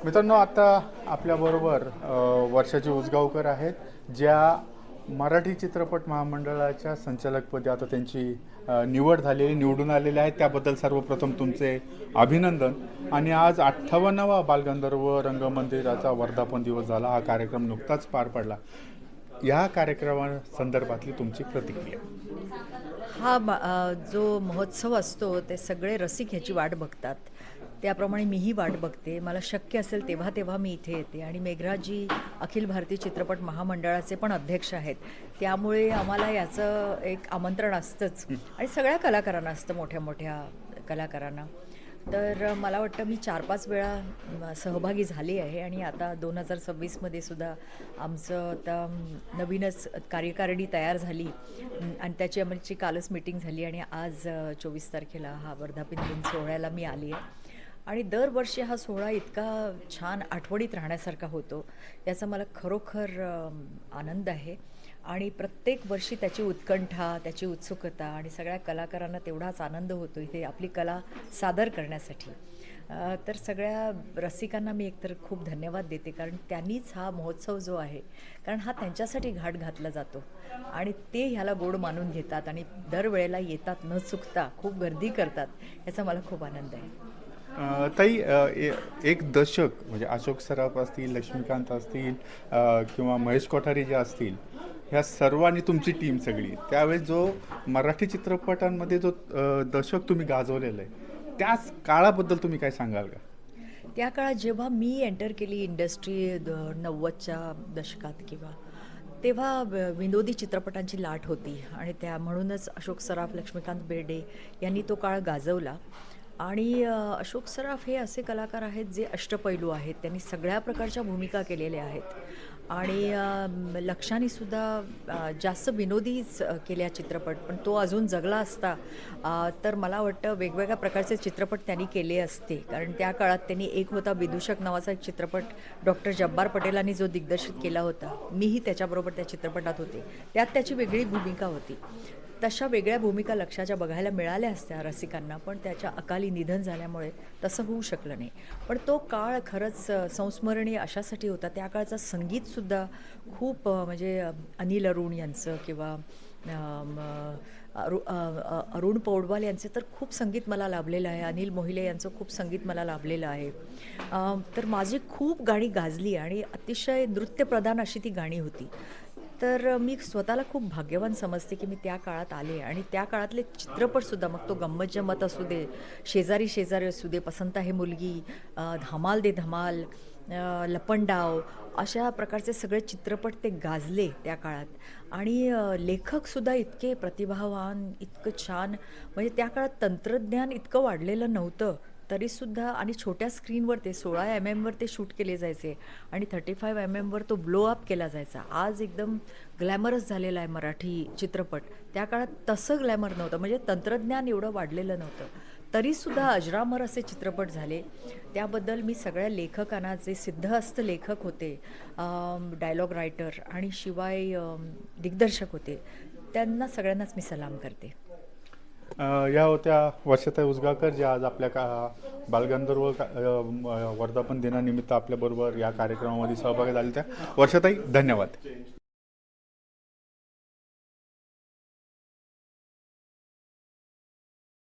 मित्रांनो, आता आपल्याबरोबर वर्षाची उसगावकर आहेत, ज्या मराठी चित्रपट महामंडळाच्या संचालकपदी आता त्यांची निवड झालेली, निवडून आलेले आहेत. त्याबद्दल सर्वप्रथम तुमचे अभिनंदन. आणि आज 58वा बालगंधर्व रंगमंदिराचा वर्धापन दिवस झाला. हा कार्यक्रम नुकताच पार पडला. या कार्यक्रमासंदर्भातली तुमची प्रतिक्रिया? जो महोत्सव असतो ते सगळे रसिक ह्याची वाट बघतात. त्याप्रमाणे मीही वाट बघते. मला शक्य असेल तेव्हा तेव्हा मी इथे येते. आणि मेघराजी अखिल भारतीय चित्रपट महामंडळाचे पण अध्यक्ष आहेत, त्यामुळे आम्हाला याचं एक आमंत्रण असतंच. आणि सगळ्या कलाकारांना असतं, मोठ्या मोठ्या कलाकारांना. तर मला वाटतं मी 4-5 वेळा सहभागी झाली आहे. आणि आता 2026मध्ये सुद्धा आमचं आता नवीनच कार्यकारिणी तयार झाली आणि त्याची आमची कालच मीटिंग झाली. आणि आज 24 तारखेला हा वर्धापन दिन सोहळ्याला मी आली आहे. आणि दरवर्षी हा सोहळा इतका छान आठवणीत राहण्यासारखा होतो, याचा मला खरोखर आनंद आहे. आणि प्रत्येक वर्षी त्याची उत्कंठा, त्याची उत्सुकता आणि सगळ्या कलाकारांना तेवढाच आनंद होतो इथे आपली कला सादर करण्यासाठी. तर सगळ्या रसिकांना मी एकतर खूप धन्यवाद देते, कारण त्यांनीच हा महोत्सव जो आहे, कारण हा त्यांच्यासाठी घाट घातला जातो आणि ते ह्याला गोड मानून घेतात आणि दरवेळेला येतात न चुकता, खूप गर्दी करतात. याचा मला खूप आनंद आहे. ताई, एक दशक म्हणजे अशोक सराफ असतील, लक्ष्मीकांत असतील किंवा महेश कोठारी जे असतील, ह्या सर्वांनी तुमची टीम सगळी त्यावेळेस जो मराठी चित्रपटांमध्ये जो दशक तुम्ही गाजवलेलं आहे, त्याच काळाबद्दल तुम्ही काय सांगाल का? त्या काळात जेव्हा मी एंटर केली इंडस्ट्री 90च्या दशकात किंवा तेव्हा विनोदी चित्रपटांची लाट होती. आणि त्या म्हणूनच अशोक सराफ, लक्ष्मीकांत बेर्डे यांनी तो काळ गाजवला. आणि अशोक सराफ हे असे कलाकार आहेत जे अष्टपैलू आहेत. त्यांनी सगळ्या प्रकारच्या भूमिका केलेल्या आहेत. आणि लक्षाने सुद्धा जास्त विनोदीच केल्या चित्रपट, पण तो अजून जगला असता तर मला वाटतं वेगवेगळ्या प्रकारचे चित्रपट त्यांनी केले असते. कारण त्या काळात त्यांनी एक होता विदूषक नावाचा एक चित्रपट डॉक्टर जब्बार पटेलांनी जो दिग्दर्शित केला होता. मीही त्याच्याबरोबर त्या चित्रपटात होते. त्यात त्याची वेगळी भूमिका होती. तशा वेगळ्या भूमिका लक्षाच्या बघायला मिळाल्या असत्या रसिकांना, पण त्याच्या अकाली निधन झाल्यामुळे तसं होऊ शकलं नाही. पण तो काळ खरंच संस्मरणीय अशासाठी होता. त्या काळचं संगीतसुद्धा खूप म्हणजे अनिल अरुण यांचं किंवा अरुण पौडवाल यांचे तर खूप संगीत मला लाभलेलं आहे. अनिल मोहिले यांचं खूप संगीत मला लाभलेलं आहे. तर माझी खूप गाणी गाजली आणि अतिशय नृत्यप्रधान अशी ती गाणी होती. तर मी स्वतःला खूप भाग्यवान समजते की मी त्या काळात आले. आणि त्या काळातले चित्रपटसुद्धा, मग तो गंमत जम्मत असू दे, शेजारी शेजारी असू दे, पसंत आहे मुलगी, धमाल दे धमाल, लपंडाव, अशा प्रकारचे सगळे चित्रपट ते गाजले त्या काळात. आणि लेखकसुद्धा इतके प्रतिभावान, इतकं छान. म्हणजे त्या काळात तंत्रज्ञान इतकं वाढलेलं नव्हतं तरीसुद्धा. आणि छोट्या स्क्रीनवर ते 16 mm वर ते शूट केले जायचे आणि 35 mm वर तो ब्लो अप केला जायचा. आज एकदम ग्लॅमरस झालेला आहे मराठी चित्रपट. त्या काळात तसं ग्लॅमर नव्हतं, म्हणजे तंत्रज्ञान एवढं वाढलेलं नव्हतं. तरीसुद्धा अजरामर असे चित्रपट झाले. त्याबद्दल मी सगळ्या लेखकांना, जे सिद्धहस्त लेखक होते, डायलॉग रायटर आणि शिवाय दिग्दर्शक होते, त्यांना सगळ्यांनाच मी सलाम करते. या होत्या वर्षाताई उसगावकर, ज्या आज आपल्या बालगंधर्व वर्धापन दिनानिमित्त आपल्याबरोबर या कार्यक्रमामध्ये सहभागी झाल्या. त्या वर्षाताई, धन्यवाद.